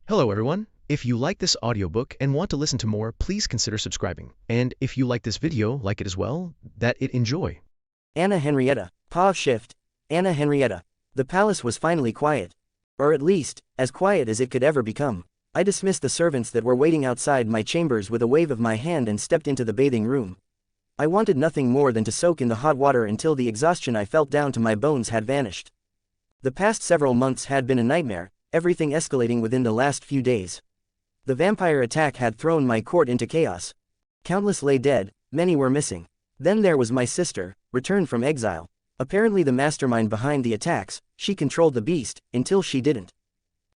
Hello everyone. If you like this audiobook and want to listen to more, please consider subscribing. And if you like this video, like it as well, that it enjoy. Anna Henrietta. Pause shift. Anna Henrietta. The palace was finally quiet. Or at least, as quiet as it could ever become. I dismissed the servants that were waiting outside my chambers with a wave of my hand and stepped into the bathing room. I wanted nothing more than to soak in the hot water until the exhaustion I felt down to my bones had vanished. The past several months had been a nightmare, everything escalating within the last few days. The vampire attack had thrown my court into chaos. Countless lay dead, many were missing. Then there was my sister, returned from exile. Apparently the mastermind behind the attacks, she controlled the beast, until she didn't.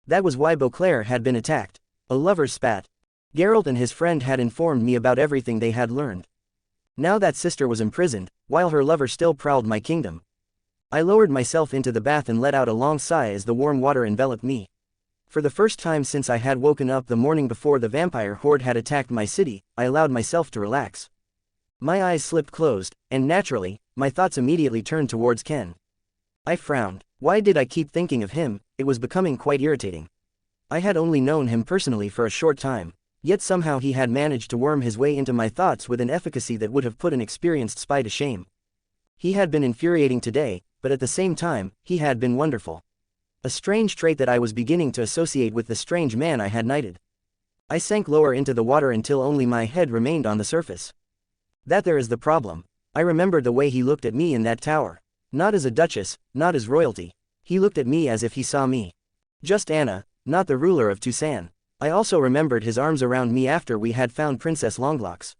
That was why Beauclair had been attacked. A lover's spat. Geralt and his friend had informed me about everything they had learned. Now that sister was imprisoned, while her lover still prowled my kingdom. I lowered myself into the bath and let out a long sigh as the warm water enveloped me. For the first time since I had woken up the morning before the vampire horde had attacked my city, I allowed myself to relax. My eyes slipped closed, and naturally, my thoughts immediately turned towards Ken. I frowned. Why did I keep thinking of him? It was becoming quite irritating. I had only known him personally for a short time, yet somehow he had managed to worm his way into my thoughts with an efficacy that would have put an experienced spy to shame. He had been infuriating today, but at the same time, he had been wonderful. A strange trait that I was beginning to associate with the strange man I had knighted. I sank lower into the water until only my head remained on the surface. That there is the problem. I remembered the way he looked at me in that tower. Not as a duchess, not as royalty. He looked at me as if he saw me. Just Anna, not the ruler of Tucson. I also remembered his arms around me after we had found Princess Longlocks.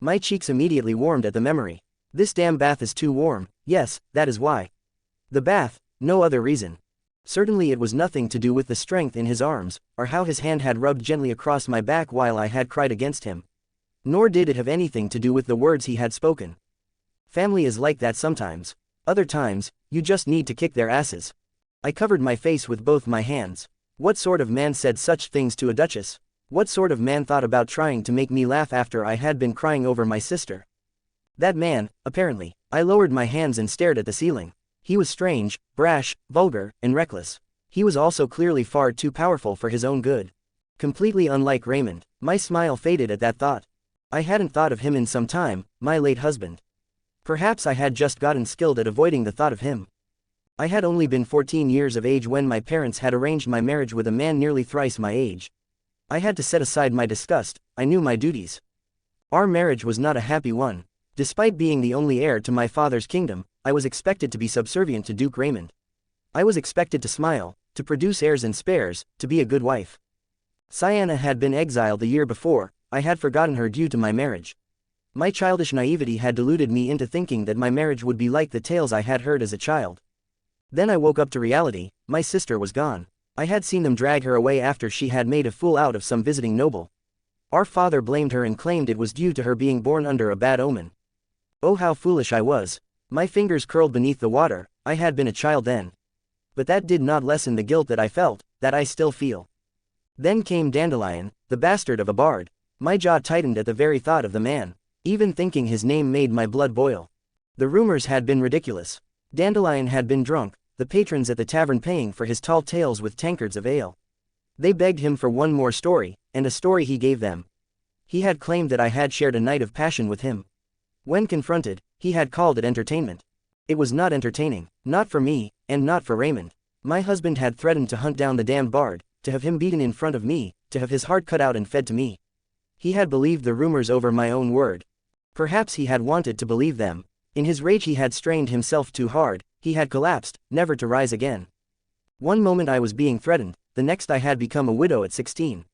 My cheeks immediately warmed at the memory. This damn bath is too warm. Yes, that is why. The bath, no other reason. Certainly it was nothing to do with the strength in his arms, or how his hand had rubbed gently across my back while I had cried against him. Nor did it have anything to do with the words he had spoken. Family is like that sometimes. Other times, you just need to kick their asses. I covered my face with both my hands. What sort of man said such things to a duchess? What sort of man thought about trying to make me laugh after I had been crying over my sister? That man, apparently. I lowered my hands and stared at the ceiling. He was strange, brash, vulgar, and reckless. He was also clearly far too powerful for his own good. Completely unlike Raymond. My smile faded at that thought. I hadn't thought of him in some time, my late husband. Perhaps I had just gotten skilled at avoiding the thought of him. I had only been 14 years of age when my parents had arranged my marriage with a man nearly thrice my age. I had to set aside my disgust. I knew my duties. Our marriage was not a happy one. Despite being the only heir to my father's kingdom, I was expected to be subservient to Duke Raymond. I was expected to smile, to produce heirs and spares, to be a good wife. Sienna had been exiled the year before. I had forgotten her due to my marriage. My childish naivety had deluded me into thinking that my marriage would be like the tales I had heard as a child. Then I woke up to reality. My sister was gone. I had seen them drag her away after she had made a fool out of some visiting noble. Our father blamed her and claimed it was due to her being born under a bad omen. Oh, how foolish I was. My fingers curled beneath the water. I had been a child then. But that did not lessen the guilt that I felt, that I still feel. Then came Dandelion, the bastard of a bard. My jaw tightened at the very thought of the man. Even thinking his name made my blood boil. The rumors had been ridiculous. Dandelion had been drunk, the patrons at the tavern paying for his tall tales with tankards of ale. They begged him for one more story, and a story he gave them. He had claimed that I had shared a night of passion with him. When confronted, he had called it entertainment. It was not entertaining, not for me, and not for Raymond. My husband had threatened to hunt down the damned bard, to have him beaten in front of me, to have his heart cut out and fed to me. He had believed the rumors over my own word. Perhaps he had wanted to believe them. In his rage he had strained himself too hard, he had collapsed, never to rise again. One moment I was being threatened, the next I had become a widow at 16.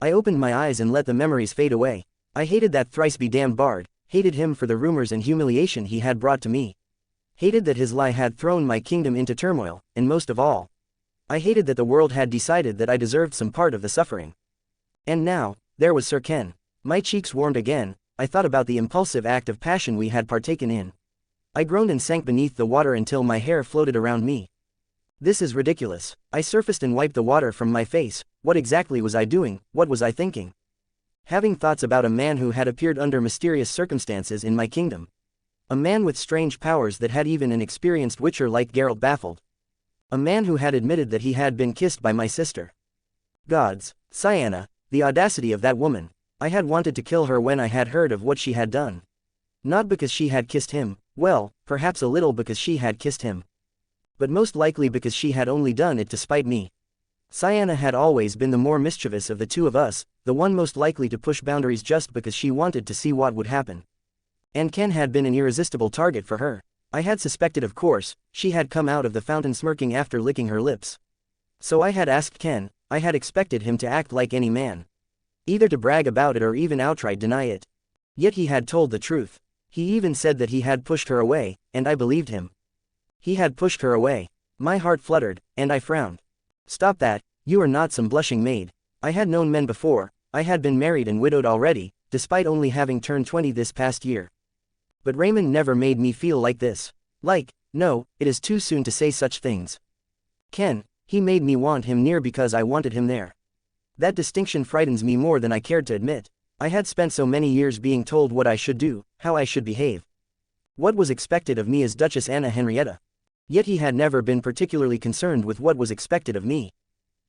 I opened my eyes and let the memories fade away. I hated that thrice-be-damned bard. Hated him for the rumors and humiliation he had brought to me. Hated that his lie had thrown my kingdom into turmoil, and most of all, I hated that the world had decided that I deserved some part of the suffering. And now, there was Sir Ken. My cheeks warmed again. I thought about the impulsive act of passion we had partaken in. I groaned and sank beneath the water until my hair floated around me. This is ridiculous. I surfaced and wiped the water from my face. What exactly was I doing? What was I thinking? Having thoughts about a man who had appeared under mysterious circumstances in my kingdom. A man with strange powers that had even an experienced witcher like Geralt baffled. A man who had admitted that he had been kissed by my sister. Gods, Anna, the audacity of that woman. I had wanted to kill her when I had heard of what she had done. Not because she had kissed him, well, perhaps a little because she had kissed him. But most likely because she had only done it to spite me. Anna had always been the more mischievous of the two of us, the one most likely to push boundaries just because she wanted to see what would happen. And Ken had been an irresistible target for her. I had suspected, of course, she had come out of the fountain smirking after licking her lips. So I had asked Ken, I had expected him to act like any man. Either to brag about it or even outright deny it. Yet he had told the truth. He even said that he had pushed her away, and I believed him. He had pushed her away. My heart fluttered, and I frowned. Stop that, you are not some blushing maid. I had known men before, I had been married and widowed already, despite only having turned 20 this past year. But Raymond never made me feel like this. No, it is too soon to say such things. Ken, he made me want him near because I wanted him there. That distinction frightens me more than I cared to admit. I had spent so many years being told what I should do, how I should behave. What was expected of me as Duchess Anna Henrietta. Yet he had never been particularly concerned with what was expected of me.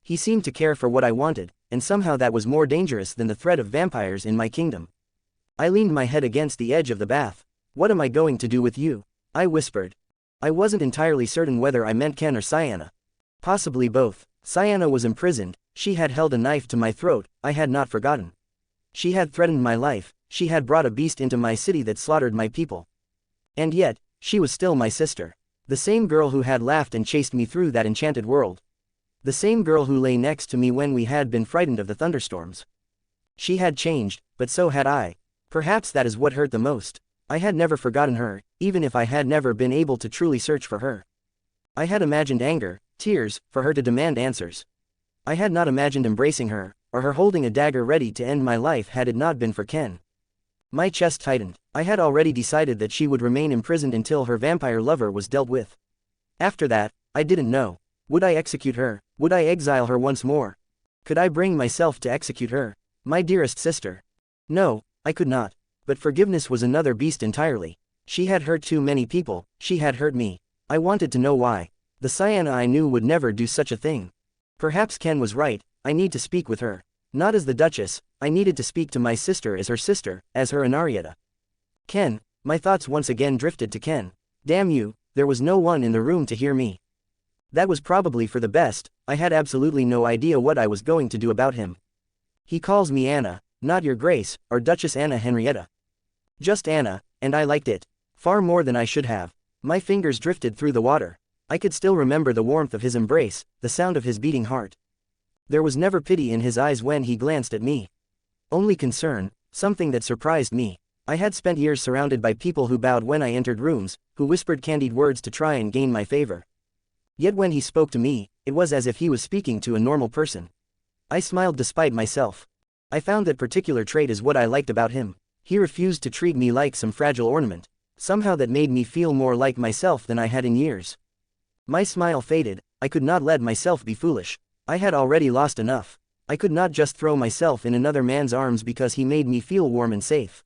He seemed to care for what I wanted, and somehow that was more dangerous than the threat of vampires in my kingdom. I leaned my head against the edge of the bath. What am I going to do with you? I whispered. I wasn't entirely certain whether I meant Ken or Anna. Possibly both. Anna was imprisoned, she had held a knife to my throat, I had not forgotten. She had threatened my life, she had brought a beast into my city that slaughtered my people. And yet, she was still my sister. The same girl who had laughed and chased me through that enchanted world. The same girl who lay next to me when we had been frightened of the thunderstorms. She had changed, but so had I. Perhaps that is what hurt the most. I had never forgotten her, even if I had never been able to truly search for her. I had imagined anger, tears, for her to demand answers. I had not imagined embracing her, or her holding a dagger ready to end my life had it not been for Ken. My chest tightened. I had already decided that she would remain imprisoned until her vampire lover was dealt with. After that, I didn't know. Would I execute her? Would I exile her once more? Could I bring myself to execute her? My dearest sister. No, I could not. But forgiveness was another beast entirely. She had hurt too many people, she had hurt me. I wanted to know why. The Anna I knew would never do such a thing. Perhaps Ken was right, I need to speak with her. Not as the Duchess, I needed to speak to my sister as her Henrietta. Ken, my thoughts once again drifted to Ken. Damn you, there was no one in the room to hear me. That was probably for the best, I had absolutely no idea what I was going to do about him. He calls me Anna, not your Grace, or Duchess Anna Henrietta. Just Anna, and I liked it. Far more than I should have. My fingers drifted through the water. I could still remember the warmth of his embrace, the sound of his beating heart. There was never pity in his eyes when he glanced at me. Only concern, something that surprised me. I had spent years surrounded by people who bowed when I entered rooms, who whispered candied words to try and gain my favor. Yet when he spoke to me, it was as if he was speaking to a normal person. I smiled despite myself. I found that particular trait is what I liked about him. He refused to treat me like some fragile ornament. Somehow that made me feel more like myself than I had in years. My smile faded, I could not let myself be foolish. I had already lost enough. I could not just throw myself in another man's arms because he made me feel warm and safe.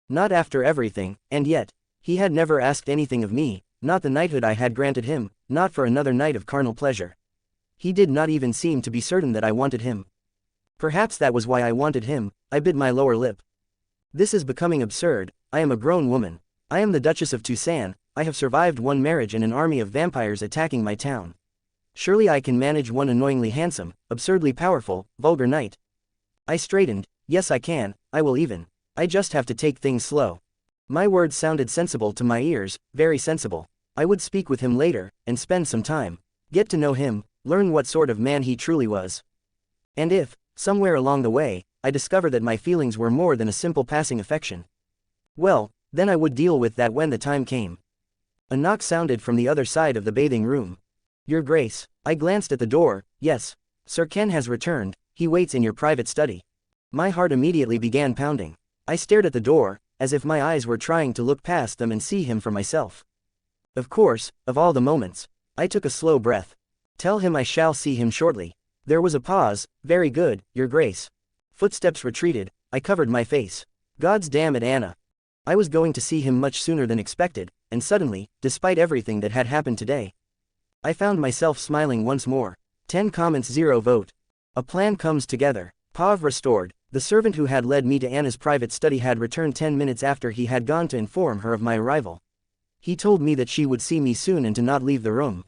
Not after everything, and yet, he had never asked anything of me, not the knighthood I had granted him, not for another night of carnal pleasure. He did not even seem to be certain that I wanted him. Perhaps that was why I wanted him. I bit my lower lip. This is becoming absurd. I am a grown woman. I am the Duchess of Tucson, I have survived one marriage and an army of vampires attacking my town. Surely I can manage one annoyingly handsome, absurdly powerful, vulgar knight. I straightened. Yes I can, I will even. I just have to take things slow. My words sounded sensible to my ears, very sensible. I would speak with him later, and spend some time. Get to know him, learn what sort of man he truly was. And if, somewhere along the way, I discover that my feelings were more than a simple passing affection, well, then I would deal with that when the time came. A knock sounded from the other side of the bathing room. Your Grace. I glanced at the door. Yes. Sir Ken has returned, he waits in your private study. My heart immediately began pounding. I stared at the door, as if my eyes were trying to look past them and see him for myself. Of course, of all the moments. I took a slow breath. Tell him I shall see him shortly. There was a pause. Very good, Your Grace. Footsteps retreated, I covered my face. God's damn it, Anna. I was going to see him much sooner than expected, and suddenly, despite everything that had happened today, I found myself smiling once more. 10 comments 0 vote. A plan comes together. Pav restored. The servant who had led me to Anna's private study had returned 10 minutes after he had gone to inform her of my arrival. He told me that she would see me soon and to not leave the room.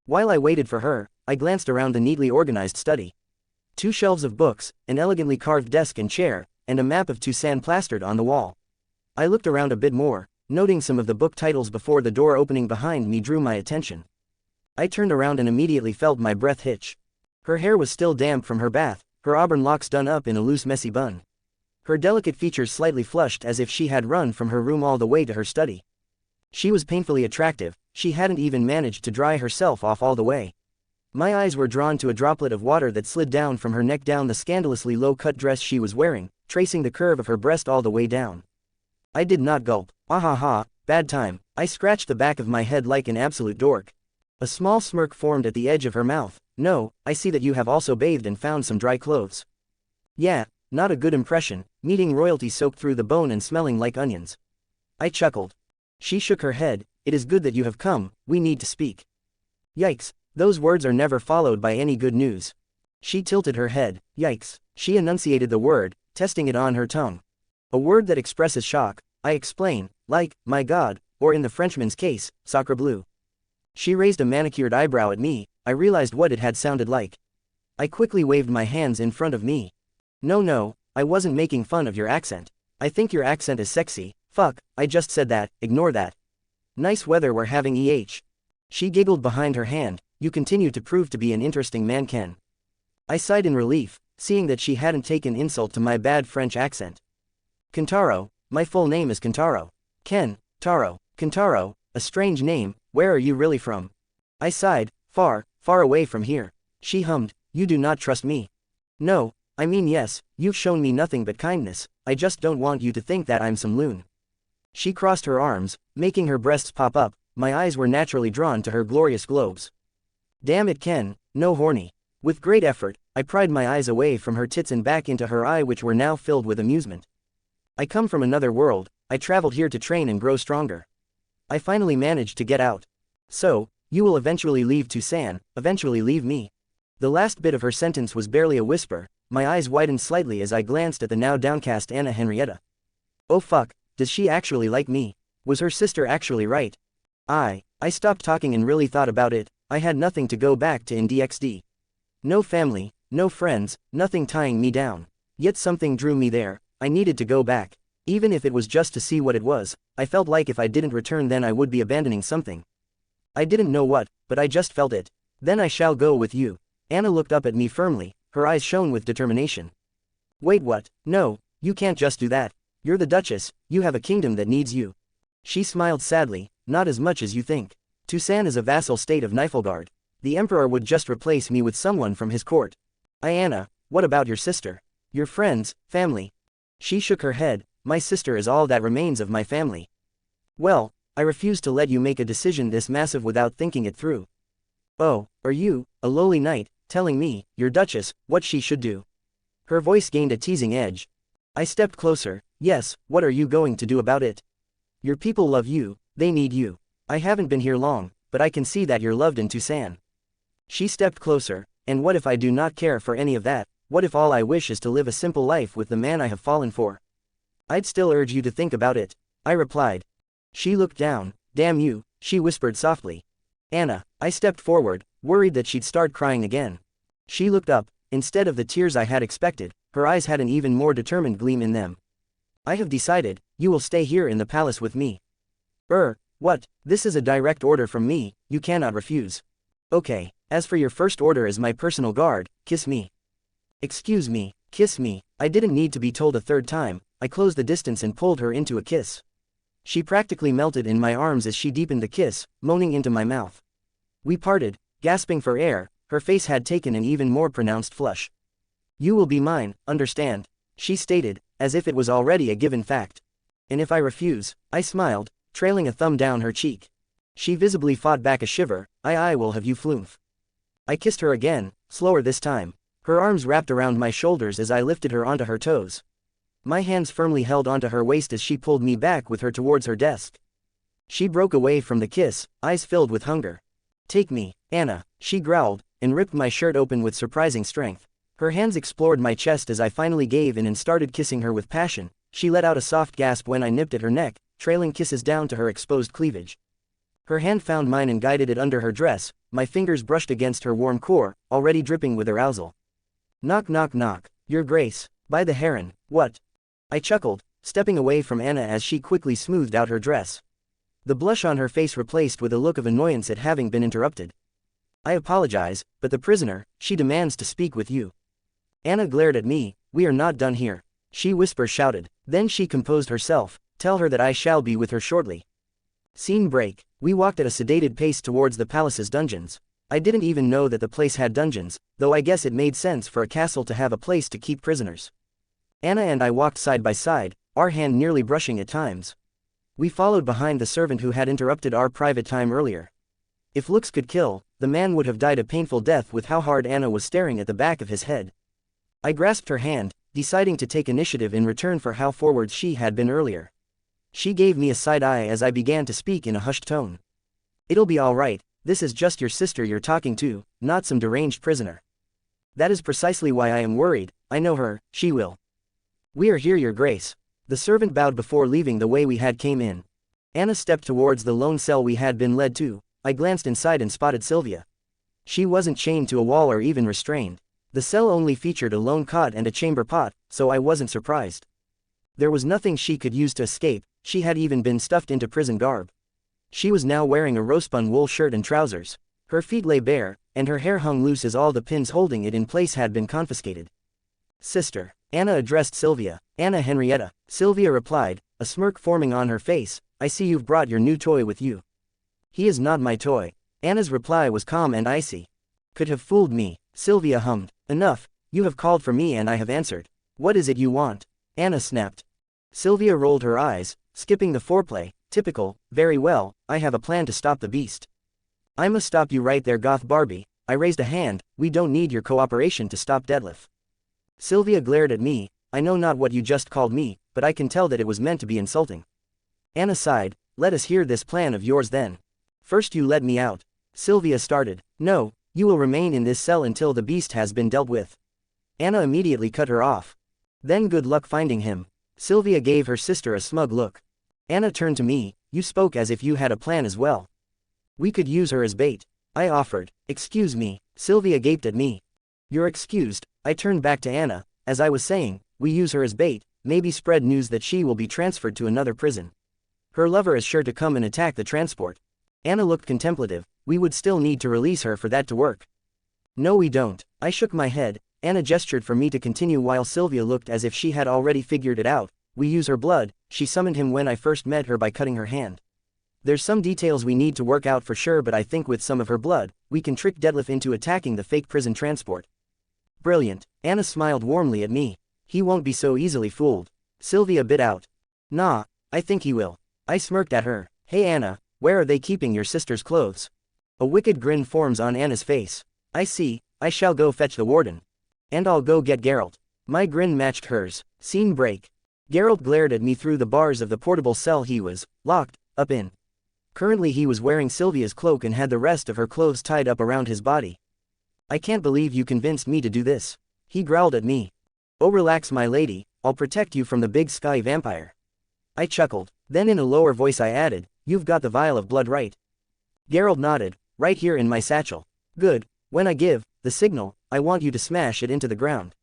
While I waited for her, I glanced around the neatly organized study. 2 shelves of books, an elegantly carved desk and chair, and a map of Duchess plastered on the wall. I looked around a bit more, noting some of the book titles before the door opening behind me drew my attention. I turned around and immediately felt my breath hitch. Her hair was still damp from her bath, her auburn locks done up in a loose messy bun. Her delicate features slightly flushed as if she had run from her room all the way to her study. She was painfully attractive, she hadn't even managed to dry herself off all the way. My eyes were drawn to a droplet of water that slid down from her neck down the scandalously low-cut dress she was wearing, tracing the curve of her breast all the way down. I did not gulp. Ah ha ha, bad time. I scratched the back of my head like an absolute dork. A small smirk formed at the edge of her mouth. No, I see that you have also bathed and found some dry clothes. Yeah, not a good impression, meeting royalty soaked through the bone and smelling like onions. I chuckled. She shook her head. It is good that you have come, we need to speak. Yikes, those words are never followed by any good news. She tilted her head. Yikes. She enunciated the word, testing it on her tongue. A word that expresses shock, I explain, like, my God, or in the Frenchman's case, sacre bleu. She raised a manicured eyebrow at me. I realized what it had sounded like. I quickly waved my hands in front of me. No, I wasn't making fun of your accent. I think your accent is sexy. Fuck, I just said that, ignore that. Nice weather we're having She giggled behind her hand. You continue to prove to be an interesting man, Ken. I sighed in relief, seeing that she hadn't taken insult to my bad French accent. Kentaro, my full name is Kentaro. Ken, Taro, Kentaro, a strange name, where are you really from? I sighed, far away from here. She hummed, you do not trust me. No, I mean yes, you've shown me nothing but kindness, I just don't want you to think that I'm some loon. She crossed her arms, making her breasts pop up. My eyes were naturally drawn to her glorious globes. Damn it, Ken, no horny. With great effort, I pried my eyes away from her tits and back into her eye, which were now filled with amusement. I come from another world, I traveled here to train and grow stronger. I finally managed to get out. So, you will eventually leave Duchess, eventually leave me. The last bit of her sentence was barely a whisper. My eyes widened slightly as I glanced at the now downcast Anna Henrietta. Oh fuck, does she actually like me? Was her sister actually right? I stopped talking and really thought about it. I had nothing to go back to in DXD. No family, no friends, nothing tying me down. Yet something drew me there. I needed to go back. Even if it was just to see what it was, I felt like if I didn't return then I would be abandoning something. I didn't know what, but I just felt it. Then I shall go with you. Anna looked up at me firmly, her eyes shone with determination. Wait, what? No, you can't just do that. You're the Duchess, you have a kingdom that needs you. She smiled sadly, not as much as you think. Duchess is a vassal state of Niflgaard. The Emperor would just replace me with someone from his court. Anna, what about your sister? Your friends, family? She shook her head. My sister is all that remains of my family. Well, I refuse to let you make a decision this massive without thinking it through. Oh, are you, a lowly knight, telling me, your Duchess, what she should do? Her voice gained a teasing edge. I stepped closer. Yes, what are you going to do about it? Your people love you, they need you. I haven't been here long, but I can see that you're loved in Duchess. She stepped closer. And what if I do not care for any of that? What if all I wish is to live a simple life with the man I have fallen for? I'd still urge you to think about it, I replied. She looked down. Damn you, she whispered softly. Anna, I stepped forward, worried that she'd start crying again. She looked up. Instead of the tears I had expected, her eyes had an even more determined gleam in them. I have decided, you will stay here in the palace with me. What? This is a direct order from me, you cannot refuse. Okay, as for your first order as my personal guard, kiss me. Excuse me, kiss me. I didn't need to be told a third time. I closed the distance and pulled her into a kiss. She practically melted in my arms as she deepened the kiss, moaning into my mouth. We parted, gasping for air. Her face had taken an even more pronounced flush. You will be mine, understand? She stated, as if it was already a given fact. And if I refuse? I smiled, trailing a thumb down her cheek. She visibly fought back a shiver. I will have you flumph. I kissed her again, slower this time. Her arms wrapped around my shoulders as I lifted her onto her toes. My hands firmly held onto her waist as she pulled me back with her towards her desk. She broke away from the kiss, eyes filled with hunger. Take me, Anna, she growled, and ripped my shirt open with surprising strength. Her hands explored my chest as I finally gave in and started kissing her with passion. She let out a soft gasp when I nipped at her neck, trailing kisses down to her exposed cleavage. Her hand found mine and guided it under her dress, my fingers brushed against her warm core, already dripping with arousal. Knock knock knock, Your Grace. By the heron, what? I chuckled, stepping away from Anna as she quickly smoothed out her dress. The blush on her face replaced with a look of annoyance at having been interrupted. I apologize, but the prisoner, she demands to speak with you. Anna glared at me. We are not done here. She shouted. Then she composed herself. Tell her that I shall be with her shortly. Scene break. We walked at a sedated pace towards the palace's dungeons. I didn't even know that the place had dungeons, though I guess it made sense for a castle to have a place to keep prisoners. Anna and I walked side by side, our hand nearly brushing at times. We followed behind the servant who had interrupted our private time earlier. If looks could kill, the man would have died a painful death with how hard Anna was staring at the back of his head. I grasped her hand, deciding to take initiative in return for how forward she had been earlier. She gave me a side eye as I began to speak in a hushed tone. It'll be all right, this is just your sister you're talking to, not some deranged prisoner. That is precisely why I am worried. I know her, she will. We are here, Your Grace. The servant bowed before leaving the way we had came in. Anna stepped towards the lone cell we had been led to. I glanced inside and spotted Sylvia. She wasn't chained to a wall or even restrained. The cell only featured a lone cot and a chamber pot, so I wasn't surprised. There was nothing she could use to escape. She had even been stuffed into prison garb. She was now wearing a rospun wool shirt and trousers. Her feet lay bare, and her hair hung loose as all the pins holding it in place had been confiscated. Sister. Anna addressed Sylvia. Anna Henrietta. Sylvia replied, a smirk forming on her face. I see you've brought your new toy with you. He is not my toy. Anna's reply was calm and icy. Could have fooled me. Sylvia hummed. Enough, you have called for me and I have answered. What is it you want? Anna snapped. Sylvia rolled her eyes, skipping the foreplay. Typical. Very well, I have a plan to stop the beast. I must stop you right there, Goth Barbie. I raised a hand. We don't need your cooperation to stop Detlef. Sylvia glared at me. I know not what you just called me, but I can tell that it was meant to be insulting. Anna sighed. Let us hear this plan of yours then. First you let me out. Sylvia started. No, you will remain in this cell until the beast has been dealt with. Anna immediately cut her off. Then good luck finding him. Sylvia gave her sister a smug look. Anna turned to me. You spoke as if you had a plan as well. We could use her as bait. I offered. Excuse me. Sylvia gaped at me. You're excused. I turned back to Anna. As I was saying, we use her as bait, maybe spread news that she will be transferred to another prison. Her lover is sure to come and attack the transport. Anna looked contemplative. We would still need to release her for that to work. No, we don't. I shook my head. Anna gestured for me to continue while Sylvia looked as if she had already figured it out. We use her blood. She summoned him when I first met her by cutting her hand. There's some details we need to work out for sure, but I think with some of her blood, we can trick Detlef into attacking the fake prison transport. Brilliant. Anna smiled warmly at me. He won't be so easily fooled. Sylvia bit out. Nah, I think he will. I smirked at her. Hey Anna, where are they keeping your sister's clothes? A wicked grin forms on Anna's face. I see. I shall go fetch the warden. And I'll go get Geralt. My grin matched hers. Scene break. Geralt glared at me through the bars of the portable cell he was locked up in. Currently he was wearing Sylvia's cloak and had the rest of her clothes tied up around his body. I can't believe you convinced me to do this. He growled at me. Oh, relax my lady, I'll protect you from the big sky vampire. I chuckled. Then in a lower voice I added, you've got the vial of blood, right? Geralt nodded. Right here in my satchel. Good. When I give the signal, I want you to smash it into the ground.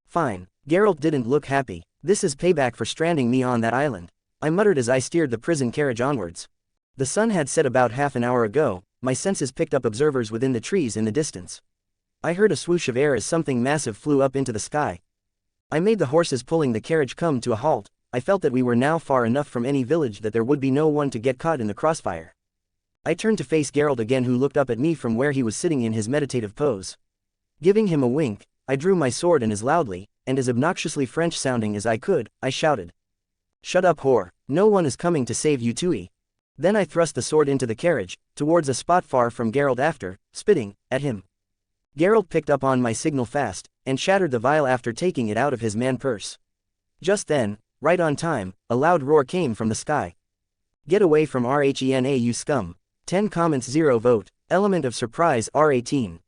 Fine. Geralt didn't look happy. This is payback for stranding me on that island. I muttered as I steered the prison carriage onwards. The sun had set about half an hour ago. My senses picked up observers within the trees in the distance. I heard a swoosh of air as something massive flew up into the sky. I made the horses pulling the carriage come to a halt. I felt that we were now far enough from any village that there would be no one to get caught in the crossfire. I turned to face Geralt again, who looked up at me from where he was sitting in his meditative pose. Giving him a wink, I drew my sword and as loudly, and as obnoxiously French-sounding as I could, I shouted. Shut up, whore. No one is coming to save you too. Then I thrust the sword into the carriage, towards a spot far from Geralt after, spitting at him. Geralt picked up on my signal fast, and shattered the vial after taking it out of his man-purse. Just then, right on time, a loud roar came from the sky. Get away from RHENA, you scum. 10 comments, 0 vote. Element of surprise, R18.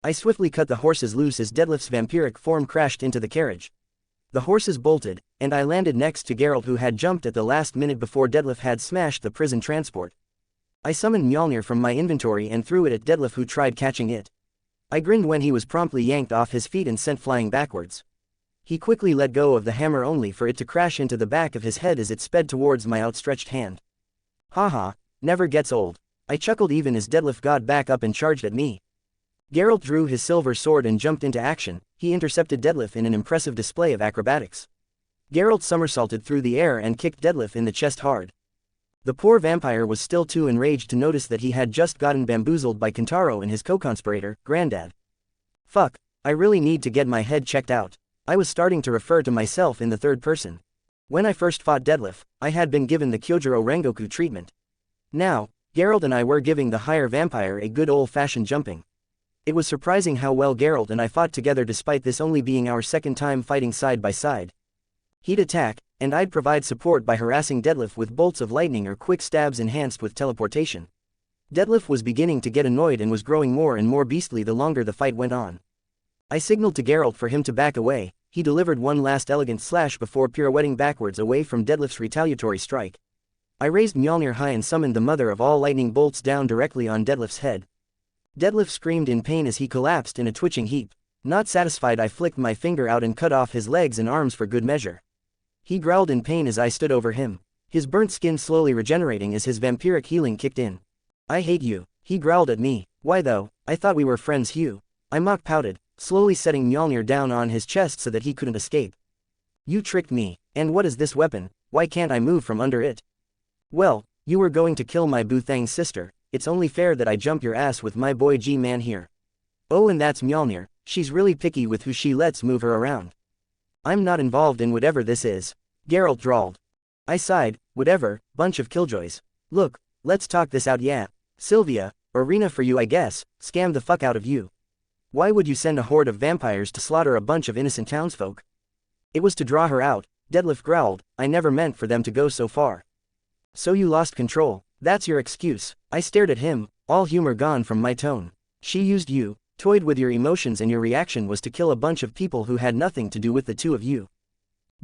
I swiftly cut the horses loose as Deadlift's vampiric form crashed into the carriage. The horses bolted, and I landed next to Geralt, who had jumped at the last minute before Deadlift had smashed the prison transport. I summoned Mjolnir from my inventory and threw it at Deadlift, who tried catching it. I grinned when he was promptly yanked off his feet and sent flying backwards. He quickly let go of the hammer only for it to crash into the back of his head as it sped towards my outstretched hand. Haha, never gets old. I chuckled even as Deadlift got back up and charged at me. Geralt drew his silver sword and jumped into action. He intercepted Deadlift in an impressive display of acrobatics. Geralt somersaulted through the air and kicked Deadlift in the chest hard. The poor vampire was still too enraged to notice that he had just gotten bamboozled by Kentaro and his co-conspirator, Grandad. Fuck, I really need to get my head checked out. I was starting to refer to myself in the third person. When I first fought Deadlift, I had been given the Kyojuro Rengoku treatment. Now, Geralt and I were giving the higher vampire a good old-fashioned jumping. It was surprising how well Geralt and I fought together, despite this only being our second time fighting side by side. He'd attack, and I'd provide support by harassing Deadlift with bolts of lightning or quick stabs enhanced with teleportation. Deadlift was beginning to get annoyed and was growing more and more beastly the longer the fight went on. I signaled to Geralt for him to back away. He delivered one last elegant slash before pirouetting backwards away from Deadlift's retaliatory strike. I raised Mjolnir high and summoned the mother of all lightning bolts down directly on Deadlift's head. Deadlift screamed in pain as he collapsed in a twitching heap. Not satisfied, I flicked my finger out and cut off his legs and arms for good measure. He growled in pain as I stood over him, his burnt skin slowly regenerating as his vampiric healing kicked in. I hate you, he growled at me. Why though? I thought we were friends, Hugh. I mock pouted, slowly setting Mjolnir down on his chest so that he couldn't escape. You tricked me, and what is this weapon? Why can't I move from under it? Well, you were going to kill my Buthang's sister. It's only fair that I jump your ass with my boy G-Man here. Oh, and that's Mjolnir. She's really picky with who she lets move her around. I'm not involved in whatever this is, Geralt drawled. I sighed, whatever, bunch of killjoys. Look, let's talk this out, yeah. Sylvia, arena for you I guess, scam the fuck out of you. Why would you send a horde of vampires to slaughter a bunch of innocent townsfolk? It was to draw her out, Deadlift growled. I never meant for them to go so far. So you lost control, that's your excuse. I stared at him, all humor gone from my tone. She used you, toyed with your emotions, and your reaction was to kill a bunch of people who had nothing to do with the two of you.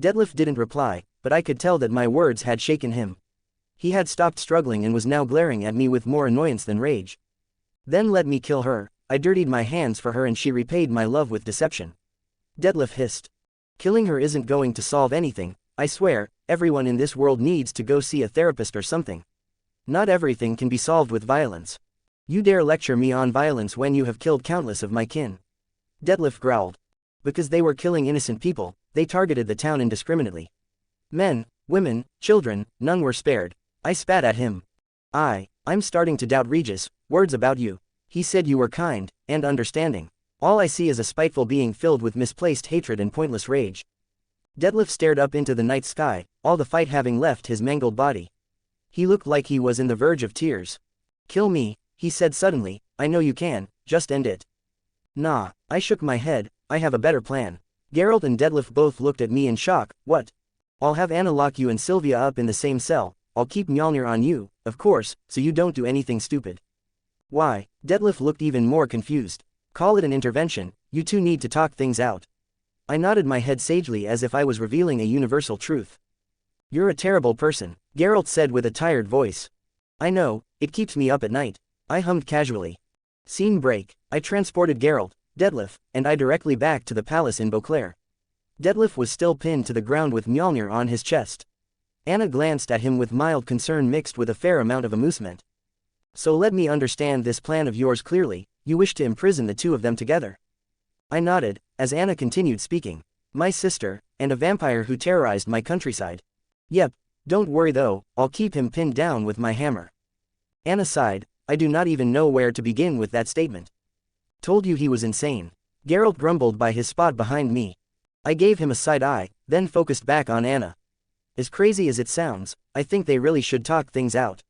Deadlift didn't reply, but I could tell that my words had shaken him. He had stopped struggling and was now glaring at me with more annoyance than rage. Then let me kill her. I dirtied my hands for her and she repaid my love with deception. Deadlift hissed. Killing her isn't going to solve anything, I swear. Everyone in this world needs to go see a therapist or something. Not everything can be solved with violence. You dare lecture me on violence when you have killed countless of my kin? Deadlift growled. Because they were killing innocent people, they targeted the town indiscriminately. Men, women, children, none were spared. I spat at him. I'm starting to doubt Regis' words about you. He said you were kind and understanding. All I see is a spiteful being filled with misplaced hatred and pointless rage. Deadlift stared up into the night sky, all the fight having left his mangled body. He looked like he was in the verge of tears. Kill me, he said suddenly. I know you can, just end it. Nah, I shook my head. I have a better plan. Geralt and Deadlift both looked at me in shock. What? I'll have Anna lock you and Sylvia up in the same cell. I'll keep Mjolnir on you, of course, so you don't do anything stupid. Why? Deadlift looked even more confused. Call it an intervention. You two need to talk things out. I nodded my head sagely as if I was revealing a universal truth. You're a terrible person, Geralt said with a tired voice. I know, it keeps me up at night. I hummed casually. Scene break. I transported Geralt, Deadlift, and I directly back to the palace in Beauclair. Deadlift was still pinned to the ground with Mjolnir on his chest. Anna glanced at him with mild concern mixed with a fair amount of amusement. So let me understand this plan of yours clearly. You wish to imprison the two of them together. I nodded, as Anna continued speaking. My sister, and a vampire who terrorized my countryside. Yep, don't worry though, I'll keep him pinned down with my hammer. Anna sighed. I do not even know where to begin with that statement. Told you he was insane. Geralt grumbled by his spot behind me. I gave him a side eye, then focused back on Anna. As crazy as it sounds, I think they really should talk things out.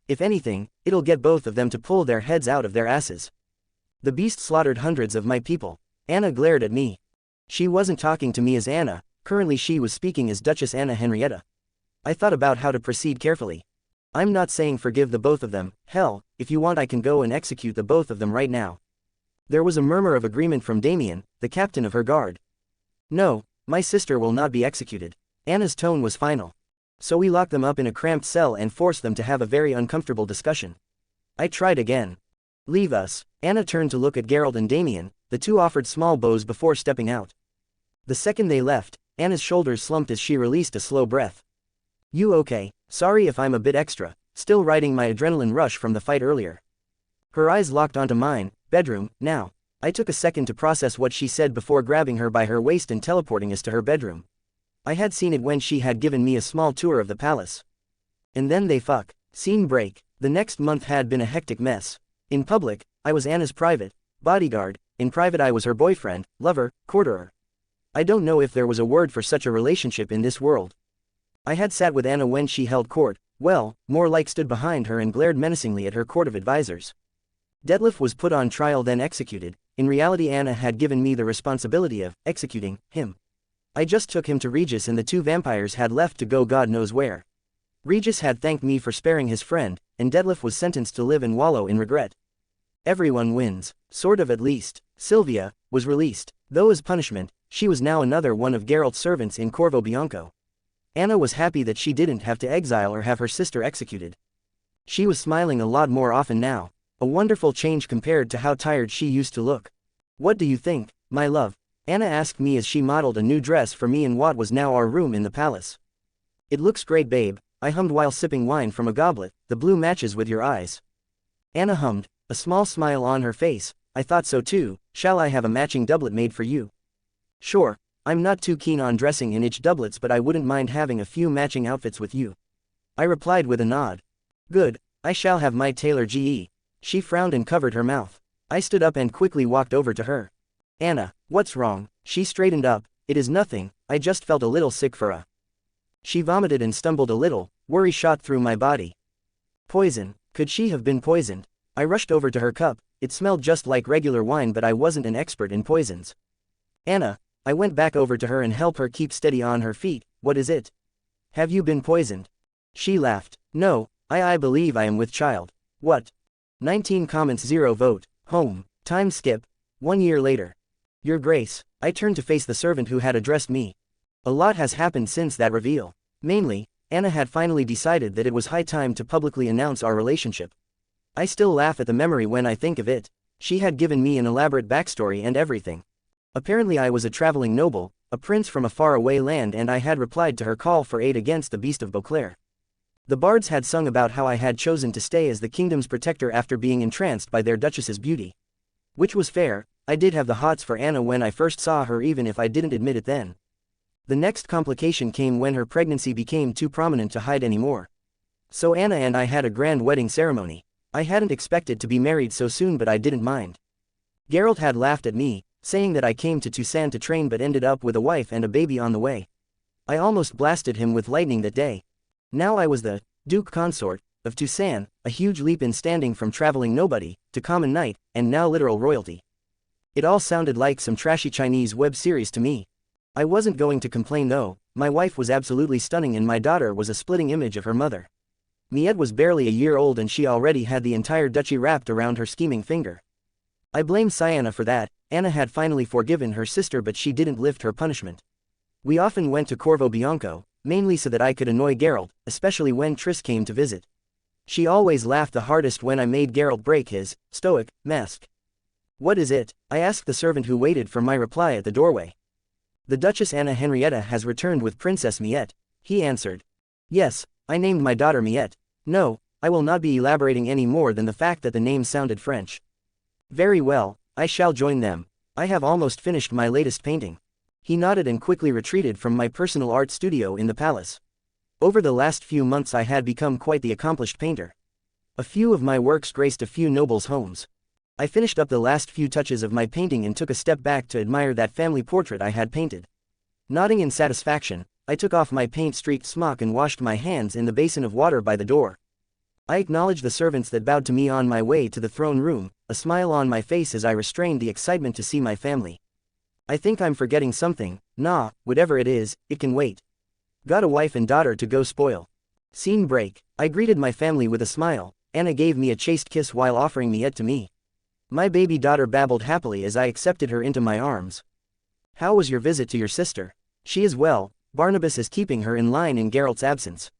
If anything, it'll get both of them to pull their heads out of their asses. The beast slaughtered hundreds of my people. Anna glared at me. She wasn't talking to me as Anna, currently she was speaking as Duchess Anna Henrietta. I thought about how to proceed carefully. I'm not saying forgive the both of them. Hell, if you want I can go and execute the both of them right now. There was a murmur of agreement from Damien, the captain of her guard. No, my sister will not be executed. Anna's tone was final. So we locked them up in a cramped cell and forced them to have a very uncomfortable discussion. I tried again. Leave us. Anna turned to look at Geralt and Damien, the two offered small bows before stepping out. The second they left, Anna's shoulders slumped as she released a slow breath. You okay? Sorry if I'm a bit extra, still riding my adrenaline rush from the fight earlier. Her eyes locked onto mine. Bedroom, now. I took a second to process what she said before grabbing her by her waist and teleporting us to her bedroom. I had seen it when she had given me a small tour of the palace. And then they fuck. Scene break. The next month had been a hectic mess. In public, I was Anna's private bodyguard. In private I was her boyfriend, lover, courtier. I don't know if there was a word for such a relationship in this world. I had sat with Anna when she held court, well, more like stood behind her and glared menacingly at her court of advisors. Detlef was put on trial then executed. In reality Anna had given me the responsibility of executing him. I just took him to Regis and the two vampires had left to go God knows where. Regis had thanked me for sparing his friend, and Detlef was sentenced to live and wallow in regret. Everyone wins, sort of at least. Sylvia was released, though as punishment, she was now another one of Geralt's servants in Corvo Bianco. Anna was happy that she didn't have to exile or have her sister executed. She was smiling a lot more often now. A wonderful change compared to how tired she used to look. What do you think, my love? Anna asked me as she modeled a new dress for me in what was now our room in the palace. It looks great, babe, I hummed while sipping wine from a goblet. The blue matches with your eyes. Anna hummed, a small smile on her face. I thought so too. Shall I have a matching doublet made for you? Sure, I'm not too keen on dressing in each doublets, but I wouldn't mind having a few matching outfits with you. I replied with a nod. Good, I shall have my tailor GE. She frowned and covered her mouth. I stood up and quickly walked over to her. Anna, what's wrong? She straightened up. It is nothing, I just felt a little sick for a. She vomited and stumbled a little. Worry shot through my body. Poison. Could she have been poisoned? I rushed over to her cup. It smelled just like regular wine, but I wasn't an expert in poisons. Anna, I went back over to her and helped her keep steady on her feet. What is it? Have you been poisoned? She laughed. No, I believe I am with child. What? 19 comments 0 vote. Home. Time skip. 1 year later. Your Grace. I turned to face the servant who had addressed me. A lot has happened since that reveal. Mainly, Anna had finally decided that it was high time to publicly announce our relationship. I still laugh at the memory when I think of it. She had given me an elaborate backstory and everything. Apparently I was a traveling noble, a prince from a faraway land, and I had replied to her call for aid against the beast of Beauclair. The bards had sung about how I had chosen to stay as the kingdom's protector after being entranced by their duchess's beauty. Which was fair. I did have the hots for Anna when I first saw her, even if I didn't admit it then. The next complication came when her pregnancy became too prominent to hide anymore. So Anna and I had a grand wedding ceremony. I hadn't expected to be married so soon, but I didn't mind. Geralt had laughed at me, saying that I came to Toussaint to train but ended up with a wife and a baby on the way. I almost blasted him with lightning that day. Now I was the Duke Consort of Toussaint, a huge leap in standing from traveling nobody to common knight, and now literal royalty. It all sounded like some trashy Chinese web series to me. I wasn't going to complain though. My wife was absolutely stunning and my daughter was a splitting image of her mother. Miette was barely a year old and she already had the entire duchy wrapped around her scheming finger. I blame Sienna for that. Anna had finally forgiven her sister, but she didn't lift her punishment. We often went to Corvo Bianco, mainly so that I could annoy Geralt, especially when Triss came to visit. She always laughed the hardest when I made Geralt break his stoic mask. What is it? I asked the servant who waited for my reply at the doorway. The Duchess Anna Henrietta has returned with Princess Miette, he answered. Yes, I named my daughter Miette. No, I will not be elaborating any more than the fact that the name sounded French. Very well, I shall join them. I have almost finished my latest painting. He nodded and quickly retreated from my personal art studio in the palace. Over the last few months I had become quite the accomplished painter. A few of my works graced a few nobles' homes. I finished up the last few touches of my painting and took a step back to admire that family portrait I had painted. Nodding in satisfaction, I took off my paint-streaked smock and washed my hands in the basin of water by the door. I acknowledged the servants that bowed to me on my way to the throne room, a smile on my face as I restrained the excitement to see my family. I think I'm forgetting something. Nah, whatever it is, it can wait. Got a wife and daughter to go spoil. Scene break. I greeted my family with a smile. Anna gave me a chaste kiss while offering Miette to me. My baby daughter babbled happily as I accepted her into my arms. How was your visit to your sister? She is well, Barnabas is keeping her in line in Geralt's absence.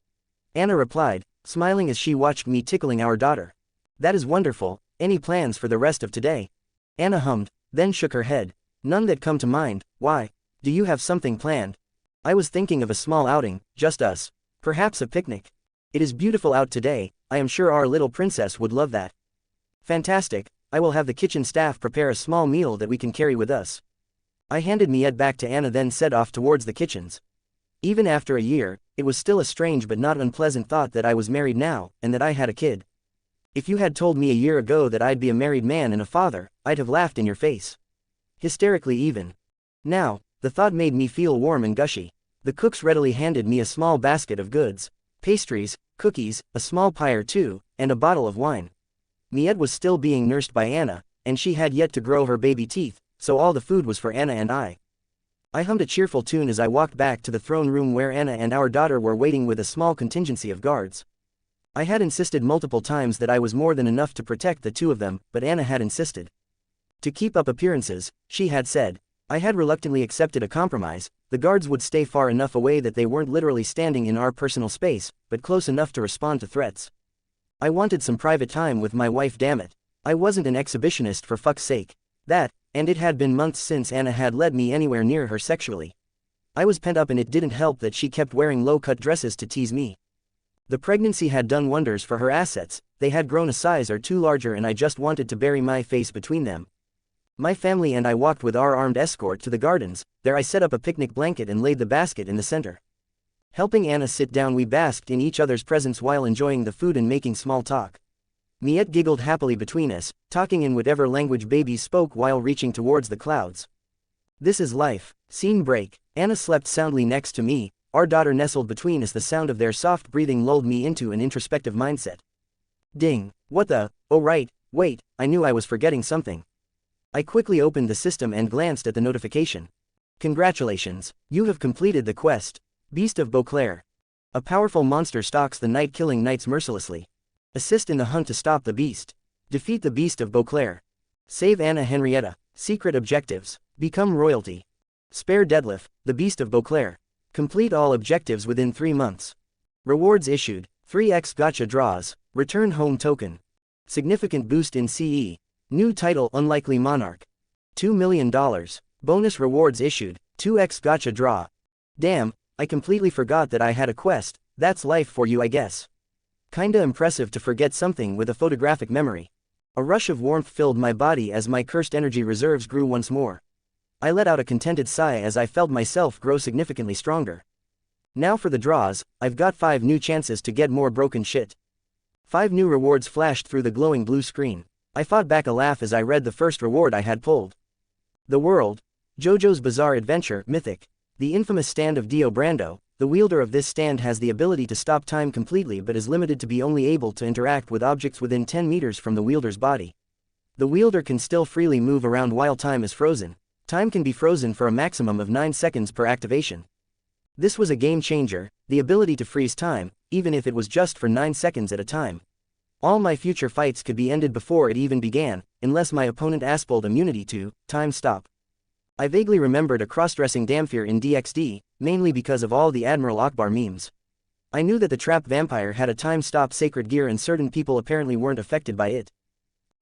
Anna replied, smiling as she watched me tickling our daughter. That is wonderful. Any plans for the rest of today? Anna hummed, then shook her head. None that come to mind. Why? Do you have something planned? I was thinking of a small outing, just us. Perhaps a picnic. It is beautiful out today, I am sure our little princess would love that. Fantastic, I will have the kitchen staff prepare a small meal that we can carry with us. I handed Miette back to Anna, then set off towards the kitchens. Even after a year, it was still a strange but not unpleasant thought that I was married now, and that I had a kid. If you had told me a year ago that I'd be a married man and a father, I'd have laughed in your face. Hysterically even. Now, the thought made me feel warm and gushy. The cooks readily handed me a small basket of goods, pastries, cookies, a small pie or two, and a bottle of wine. Miette was still being nursed by Anna, and she had yet to grow her baby teeth, so all the food was for Anna and I. I hummed a cheerful tune as I walked back to the throne room where Anna and our daughter were waiting with a small contingency of guards. I had insisted multiple times that I was more than enough to protect the two of them, but Anna had insisted. To keep up appearances, she had said. I had reluctantly accepted a compromise. The guards would stay far enough away that they weren't literally standing in our personal space, but close enough to respond to threats. I wanted some private time with my wife, damn it. I wasn't an exhibitionist for fuck's sake. That, and it had been months since Anna had led me anywhere near her sexually. I was pent up, and it didn't help that she kept wearing low-cut dresses to tease me. The pregnancy had done wonders for her assets, they had grown a size or two larger, and I just wanted to bury my face between them. My family and I walked with our armed escort to the gardens. There I set up a picnic blanket and laid the basket in the center. Helping Anna sit down, we basked in each other's presence while enjoying the food and making small talk. Miette giggled happily between us, talking in whatever language babies spoke while reaching towards the clouds. This is life. Scene break. Anna slept soundly next to me, our daughter nestled between us. The sound of their soft breathing lulled me into an introspective mindset. Ding. What the? Oh right, wait, I knew I was forgetting something. I quickly opened the system and glanced at the notification. Congratulations, you have completed the quest. Beast of Beauclair. A powerful monster stalks the night, killing knights mercilessly. Assist in the hunt to stop the beast. Defeat the Beast of Beauclair. Save Anna Henrietta. Secret objectives. Become royalty. Spare Deadlift, the Beast of Beauclair. Complete all objectives within 3 months. Rewards issued. 3x Gacha draws. Return home token. Significant boost in CE. New title, Unlikely Monarch. $2 million. Bonus rewards issued. 2x Gacha draw. Damn, I completely forgot that I had a quest. That's life for you, I guess. Kinda impressive to forget something with a photographic memory. A rush of warmth filled my body as my cursed energy reserves grew once more. I let out a contented sigh as I felt myself grow significantly stronger. Now for the draws. I've got 5 new chances to get more broken shit. 5 new rewards flashed through the glowing blue screen. I fought back a laugh as I read the first reward I had pulled. The World. JoJo's Bizarre Adventure, Mythic. The infamous stand of Dio Brando. The wielder of this stand has the ability to stop time completely, but is limited to be only able to interact with objects within 10 meters from the wielder's body. The wielder can still freely move around while time is frozen. Time can be frozen for a maximum of 9 seconds per activation. This was a game changer, the ability to freeze time, even if it was just for 9 seconds at a time. All my future fights could be ended before it even began, unless my opponent aspoled immunity to time stop. I vaguely remembered a cross-dressing Damphir in DXD, mainly because of all the Admiral Akbar memes. I knew that the trap vampire had a time stop sacred gear, and certain people apparently weren't affected by it.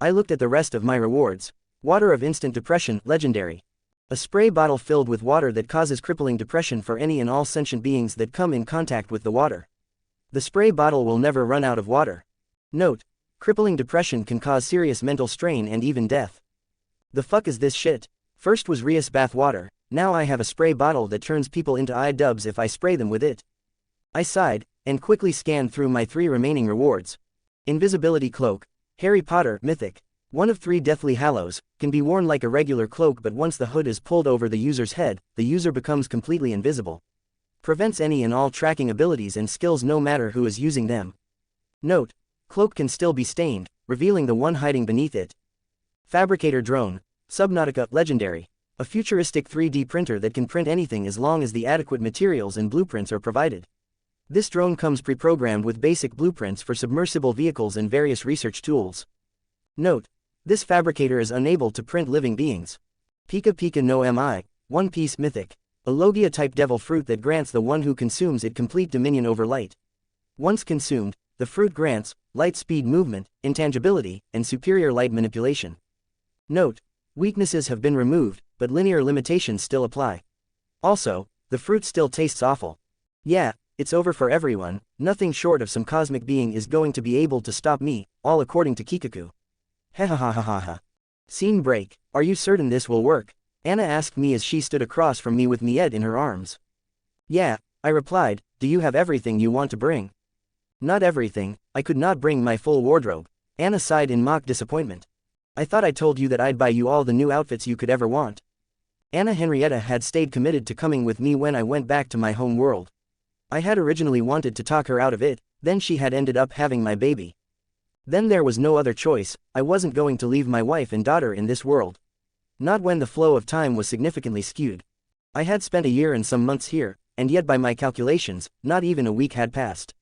I looked at the rest of my rewards. Water of Instant Depression, Legendary. A spray bottle filled with water that causes crippling depression for any and all sentient beings that come in contact with the water. The spray bottle will never run out of water. Note: crippling depression can cause serious mental strain and even death. The fuck is this shit? First was Rias bath water, now I have a spray bottle that turns people into iDubbbz if I spray them with it. I sighed, and quickly scanned through my 3 remaining rewards. Invisibility Cloak. Harry Potter, Mythic. One of 3 Deathly Hallows, can be worn like a regular cloak, but once the hood is pulled over the user's head, the user becomes completely invisible. Prevents any and all tracking abilities and skills no matter who is using them. Note: cloak can still be stained, revealing the one hiding beneath it. Fabricator Drone. Subnautica, Legendary. A futuristic 3D printer that can print anything as long as the adequate materials and blueprints are provided. This drone comes pre-programmed with basic blueprints for submersible vehicles and various research tools. Note: This fabricator is unable to print living beings. Pika Pika no Mi, One Piece Mythic. A Logia-type devil fruit that grants the one who consumes it complete dominion over light. Once consumed, the fruit grants light speed movement, intangibility, and superior light manipulation. Note: weaknesses have been removed, but linear limitations still apply. Also, the fruit still tastes awful. Yeah, it's over for everyone, nothing short of some cosmic being is going to be able to stop me, all according to Kikaku. Hehahahaha. Scene break. Are you certain this will work? Anna asked me as she stood across from me with Miette in her arms. Yeah, I replied, do you have everything you want to bring? Not everything, I could not bring my full wardrobe. Anna sighed in mock disappointment. I thought I told you that I'd buy you all the new outfits you could ever want. Anna Henrietta had stayed committed to coming with me when I went back to my home world. I had originally wanted to talk her out of it, then she had ended up having my baby. Then there was no other choice, I wasn't going to leave my wife and daughter in this world. Not when the flow of time was significantly skewed. I had spent a year and some months here, and yet by my calculations, not even a week had passed.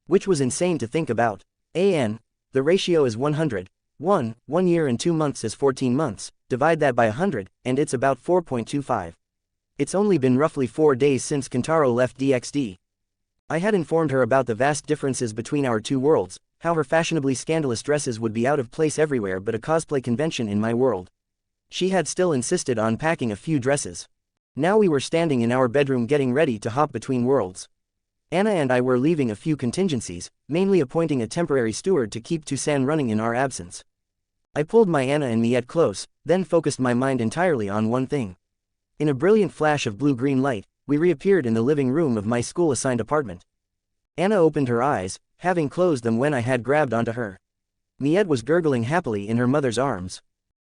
Which was insane to think about. The ratio is 100. 1 year and 2 months is 14 months, divide that by 100, and it's about 4.25. It's only been roughly 4 days since Kentaro left DxD. I had informed her about the vast differences between our two worlds, how her fashionably scandalous dresses would be out of place everywhere but a cosplay convention in my world. She had still insisted on packing a few dresses. Now we were standing in our bedroom getting ready to hop between worlds. Anna and I were leaving a few contingencies, mainly appointing a temporary steward to keep Tucson running in our absence. I pulled my Anna and Miette close, then focused my mind entirely on one thing. In a brilliant flash of blue-green light, we reappeared in the living room of my school-assigned apartment. Anna opened her eyes, having closed them when I had grabbed onto her. Miette was gurgling happily in her mother's arms.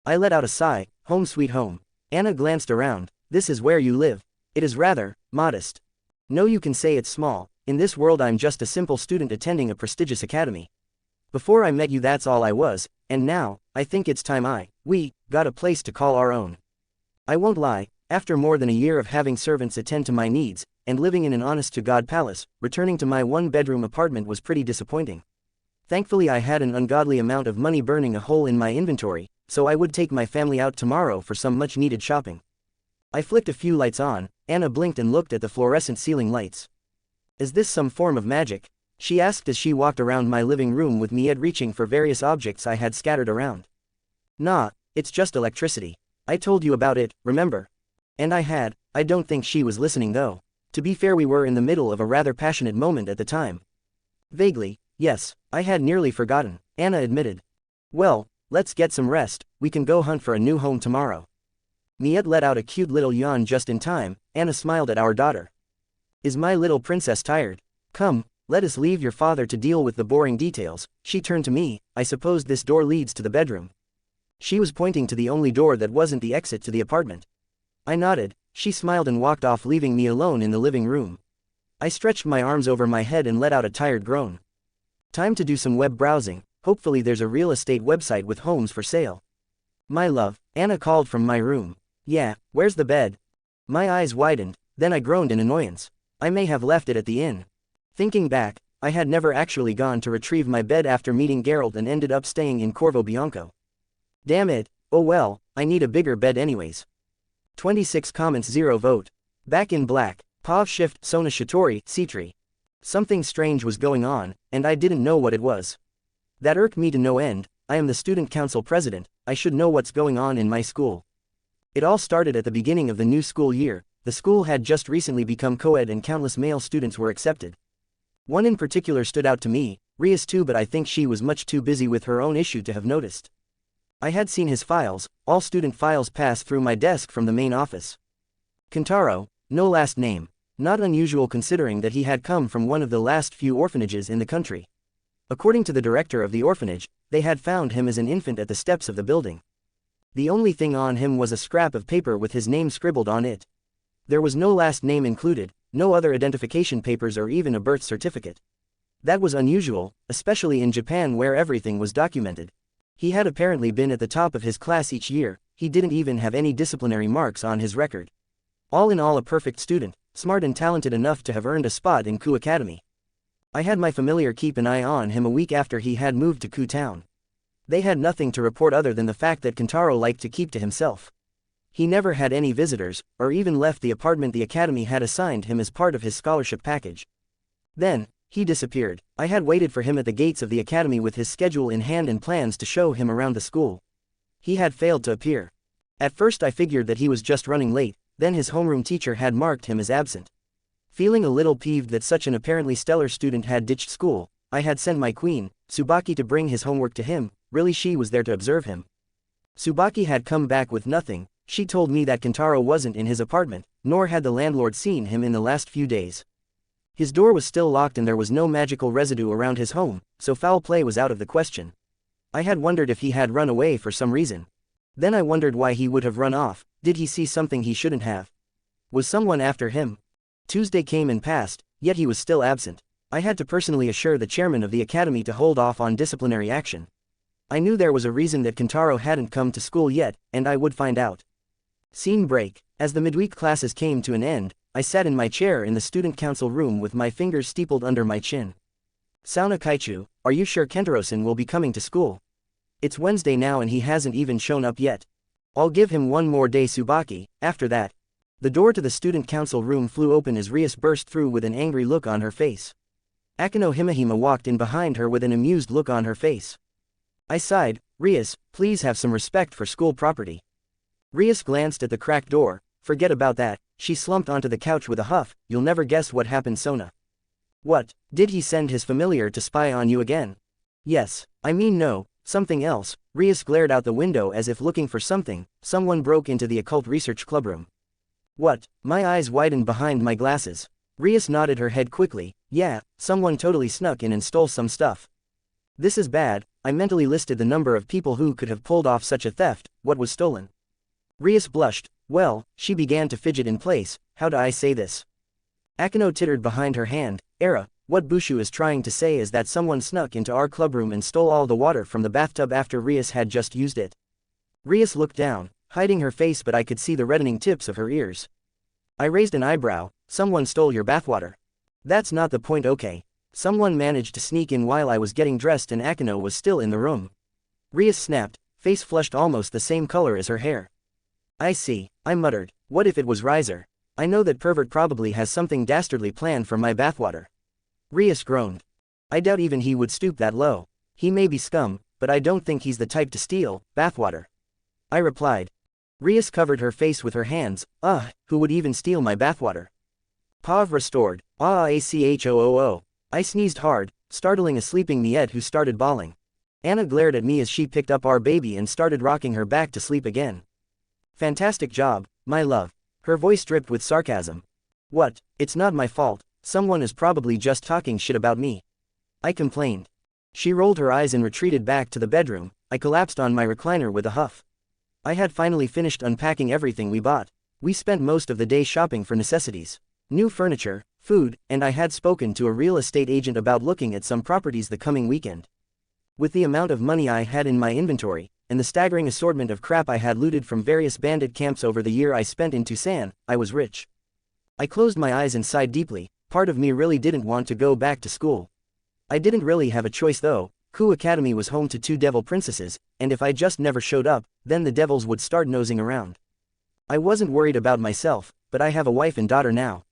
I let out a sigh. Home sweet home. Anna glanced around. This is where you live. It is rather modest. No, you can say it's small. In this world I'm just a simple student attending a prestigious academy. Before I met you that's all I was, and now, I think it's time we got a place to call our own. I won't lie, after more than a year of having servants attend to my needs, and living in an honest-to-God palace, returning to my one-bedroom apartment was pretty disappointing. Thankfully I had an ungodly amount of money burning a hole in my inventory, so I would take my family out tomorrow for some much-needed shopping. I flicked a few lights on. Anna blinked and looked at the fluorescent ceiling lights. Is this some form of magic? She asked as she walked around my living room with Miette reaching for various objects I had scattered around. Nah, it's just electricity. I told you about it, remember? And I don't think she was listening though. To be fair, we were in the middle of a rather passionate moment at the time. Vaguely, yes, I had nearly forgotten, Anna admitted. Well, let's get some rest, we can go hunt for a new home tomorrow. Miette let out a cute little yawn just in time. Anna smiled at our daughter. Is my little princess tired? Come, let us leave your father to deal with the boring details. She turned to me. I suppose this door leads to the bedroom. She was pointing to the only door that wasn't the exit to the apartment. I nodded. She smiled and walked off, leaving me alone in the living room. I stretched my arms over my head and let out a tired groan. Time to do some web browsing. Hopefully there's a real estate website with homes for sale. My love, Anna called from my room. Yeah, where's the bed? My eyes widened, then I groaned in annoyance. I may have left it at the inn. Thinking back, I had never actually gone to retrieve my bed after meeting Geralt and ended up staying in Corvo Bianco. Damn it, oh well, I need a bigger bed anyways. 26 comments 0 vote. Back in black, Pav Shift Sona Shitori, Citri. Something strange was going on, and I didn't know what it was. That irked me to no end. I am the student council president, I should know what's going on in my school. It all started at the beginning of the new school year. The school had just recently become co-ed and countless male students were accepted. One in particular stood out to me, Rias too, but I think she was much too busy with her own issue to have noticed. I had seen his files. All student files pass through my desk from the main office. Kentaro, no last name. Not unusual considering that he had come from one of the last few orphanages in the country. According to the director of the orphanage, they had found him as an infant at the steps of the building. The only thing on him was a scrap of paper with his name scribbled on it. There was no last name included, no other identification papers or even a birth certificate. That was unusual, especially in Japan where everything was documented. He had apparently been at the top of his class each year. He didn't even have any disciplinary marks on his record. All in all, a perfect student, smart and talented enough to have earned a spot in Ku Academy. I had my familiar keep an eye on him a week after he had moved to Ku Town. They had nothing to report other than the fact that Kentaro liked to keep to himself. He never had any visitors, or even left the apartment the academy had assigned him as part of his scholarship package. Then, he disappeared. I had waited for him at the gates of the academy with his schedule in hand and plans to show him around the school. He had failed to appear. At first I figured that he was just running late, then his homeroom teacher had marked him as absent. Feeling a little peeved that such an apparently stellar student had ditched school, I had sent my queen, Tsubaki, to bring his homework to him. Really, she was there to observe him. Tsubaki had come back with nothing. She told me that Kentaro wasn't in his apartment, nor had the landlord seen him in the last few days. His door was still locked and there was no magical residue around his home, so foul play was out of the question. I had wondered if he had run away for some reason. Then I wondered why he would have run off. Did he see something he shouldn't have? Was someone after him? Tuesday came and passed, yet he was still absent. I had to personally assure the chairman of the academy to hold off on disciplinary action. I knew there was a reason that Kentaro hadn't come to school yet, and I would find out. Scene break. As the midweek classes came to an end, I sat in my chair in the student council room with my fingers steepled under my chin. Sauna Kaichu, are you sure Kentaro-san will be coming to school? It's Wednesday now and he hasn't even shown up yet. I'll give him one more day, Tsubaki. After that. The door to the student council room flew open as Rias burst through with an angry look on her face. Akano Himehima walked in behind her with an amused look on her face. I sighed. Rias, please have some respect for school property. Rias glanced at the cracked door. Forget about that. She slumped onto the couch with a huff. You'll never guess what happened, Sona. What, did he send his familiar to spy on you again? Yes, I mean no, something else. Rias glared out the window as if looking for something. Someone broke into the occult research clubroom. What? My eyes widened behind my glasses. Rias nodded her head quickly. Yeah, someone totally snuck in and stole some stuff. This is bad. I mentally listed the number of people who could have pulled off such a theft. What was stolen? Rias blushed. Well, she began to fidget in place. How do I say this? Akano tittered behind her hand. Era, what Bushu is trying to say is that someone snuck into our clubroom and stole all the water from the bathtub after Rias had just used it. Rias looked down, hiding her face, but I could see the reddening tips of her ears. I raised an eyebrow. Someone stole your bathwater. That's not the point, okay? Someone managed to sneak in while I was getting dressed and Akano was still in the room. Rias snapped, face flushed almost the same color as her hair. I see, I muttered. What if it was Riser? I know that pervert probably has something dastardly planned for my bathwater. Rias groaned. I doubt even he would stoop that low. He may be scum, but I don't think he's the type to steal bathwater. I replied. Rias covered her face with her hands. Who would even steal my bathwater? Pav restored. Achoo. I sneezed hard, startling a sleeping Miette who started bawling. Anna glared at me as she picked up our baby and started rocking her back to sleep again. Fantastic job, my love. Her voice dripped with sarcasm. What? It's not my fault. Someone is probably just talking shit about me. I complained. She rolled her eyes and retreated back to the bedroom. I collapsed on my recliner with a huff. I had finally finished unpacking everything we bought. We spent most of the day shopping for necessities. New furniture, food, and I had spoken to a real estate agent about looking at some properties the coming weekend. With the amount of money I had in my inventory, and the staggering assortment of crap I had looted from various bandit camps over the year I spent in Tucson, I was rich. I closed my eyes and sighed deeply. Part of me really didn't want to go back to school. I didn't really have a choice though. Ku Academy was home to 2 devil princesses, and if I just never showed up, then the devils would start nosing around. I wasn't worried about myself, but I have a wife and daughter now.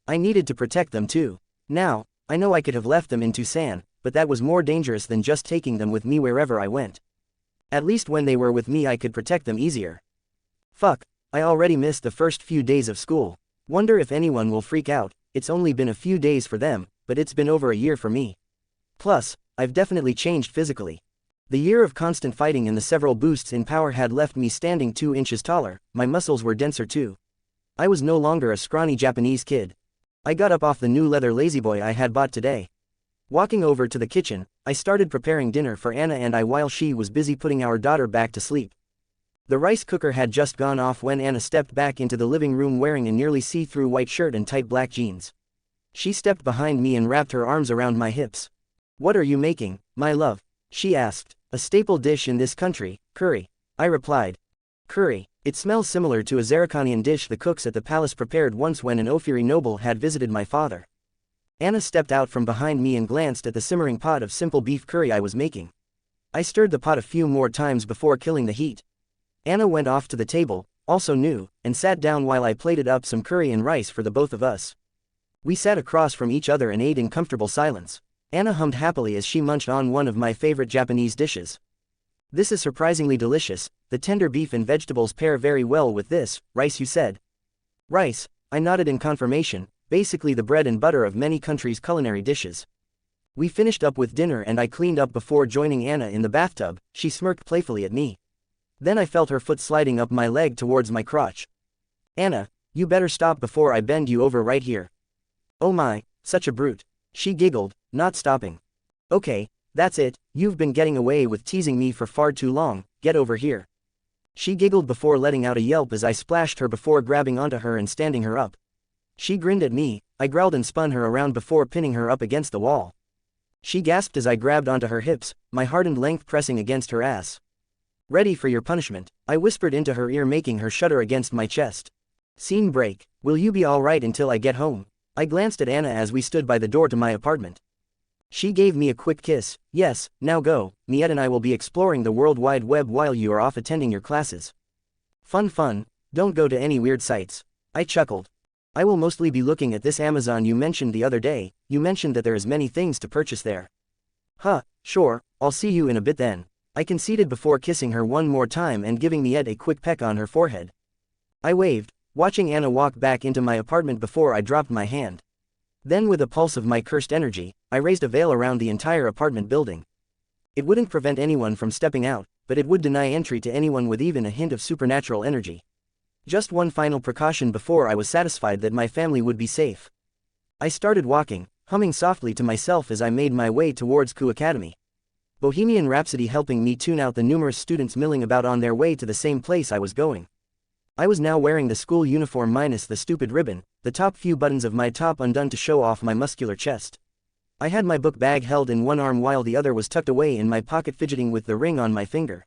I needed to protect them too. Now, I know I could have left them in Tucson, but that was more dangerous than just taking them with me wherever I went. At least when they were with me I could protect them easier. Fuck, I already missed the first few days of school. Wonder if anyone will freak out. It's only been a few days for them, but it's been over a year for me. Plus, I've definitely changed physically. The year of constant fighting and the several boosts in power had left me standing 2 inches taller. My muscles were denser too. I was no longer a scrawny Japanese kid. I got up off the new leather lazyboy I had bought today. Walking over to the kitchen, I started preparing dinner for Anna and I while she was busy putting our daughter back to sleep. The rice cooker had just gone off when Anna stepped back into the living room wearing a nearly see-through white shirt and tight black jeans. She stepped behind me and wrapped her arms around my hips. What are you making, my love? She asked. A staple dish in this country, curry. I replied. Curry. It smells similar to a Zarikanian dish the cooks at the palace prepared once when an Ophiri noble had visited my father. Anna stepped out from behind me and glanced at the simmering pot of simple beef curry I was making. I stirred the pot a few more times before killing the heat. Anna went off to the table, also new, and sat down while I plated up some curry and rice for the both of us. We sat across from each other and ate in comfortable silence. Anna hummed happily as she munched on one of my favorite Japanese dishes. This is surprisingly delicious, the tender beef and vegetables pair very well with this, rice you said. Rice, I nodded in confirmation, basically the bread and butter of many countries' culinary dishes. We finished up with dinner and I cleaned up before joining Anna in the bathtub. She smirked playfully at me. Then I felt her foot sliding up my leg towards my crotch. Anna, you better stop before I bend you over right here. Oh my, such a brute. She giggled, not stopping. Okay, that's it, you've been getting away with teasing me for far too long, get over here. She giggled before letting out a yelp as I splashed her before grabbing onto her and standing her up. She grinned at me, I growled and spun her around before pinning her up against the wall. She gasped as I grabbed onto her hips, my hardened length pressing against her ass. Ready for your punishment, I whispered into her ear, making her shudder against my chest. Scene break. Will you be alright until I get home? I glanced at Anna as we stood by the door to my apartment. She gave me a quick kiss. Yes, now go, Niet and I will be exploring the World Wide Web while you are off attending your classes. Fun, don't go to any weird sites. I chuckled. I will mostly be looking at this Amazon you mentioned the other day. You mentioned that there is many things to purchase there. Huh, sure, I'll see you in a bit then. I conceded before kissing her one more time and giving Niet a quick peck on her forehead. I waved, watching Anna walk back into my apartment before I dropped my hand. Then with a pulse of my cursed energy, I raised a veil around the entire apartment building. It wouldn't prevent anyone from stepping out, but it would deny entry to anyone with even a hint of supernatural energy. Just one final precaution before I was satisfied that my family would be safe. I started walking, humming softly to myself as I made my way towards Ku Academy. Bohemian Rhapsody helping me tune out the numerous students milling about on their way to the same place I was going. I was now wearing the school uniform minus the stupid ribbon, the top few buttons of my top undone to show off my muscular chest. I had my book bag held in one arm while the other was tucked away in my pocket, fidgeting with the ring on my finger.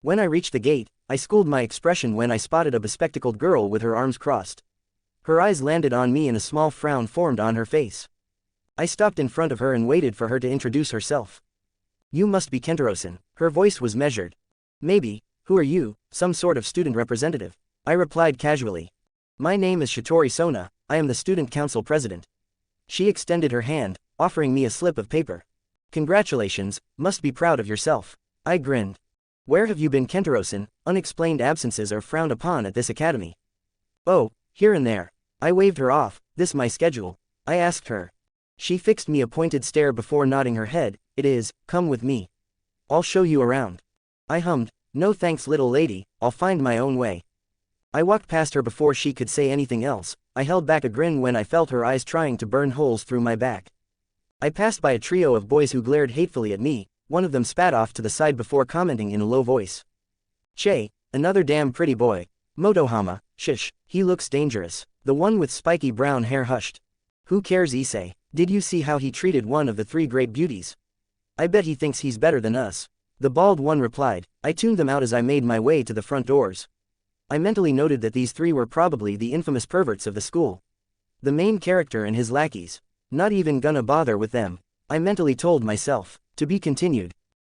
When I reached the gate, I schooled my expression when I spotted a bespectacled girl with her arms crossed. Her eyes landed on me and a small frown formed on her face. I stopped in front of her and waited for her to introduce herself. You must be Kentaro-san. Her voice was measured. Maybe. Who are you? Some sort of student representative. I replied casually. My name is Shitori Sona, I am the student council president. She extended her hand, offering me a slip of paper. Congratulations, must be proud of yourself. I grinned. Where have you been, Kentaro-san? Unexplained absences are frowned upon at this academy. Oh, here and there. I waved her off. This my schedule. I asked her. She fixed me a pointed stare before nodding her head. It is, come with me. I'll show you around. I hummed, no thanks little lady, I'll find my own way. I walked past her before she could say anything else. I held back a grin when I felt her eyes trying to burn holes through my back. I passed by a trio of boys who glared hatefully at me. One of them spat off to the side before commenting in a low voice. Che, another damn pretty boy. Motohama, shish, he looks dangerous. The one with spiky brown hair hushed. Who cares, Issei? Did you see how he treated one of the three great beauties? I bet he thinks he's better than us. The bald one replied. I tuned them out as I made my way to the front doors. I mentally noted that these three were probably the infamous perverts of the school. The main character and his lackeys. Not even gonna bother with them. I mentally told myself. To be continued.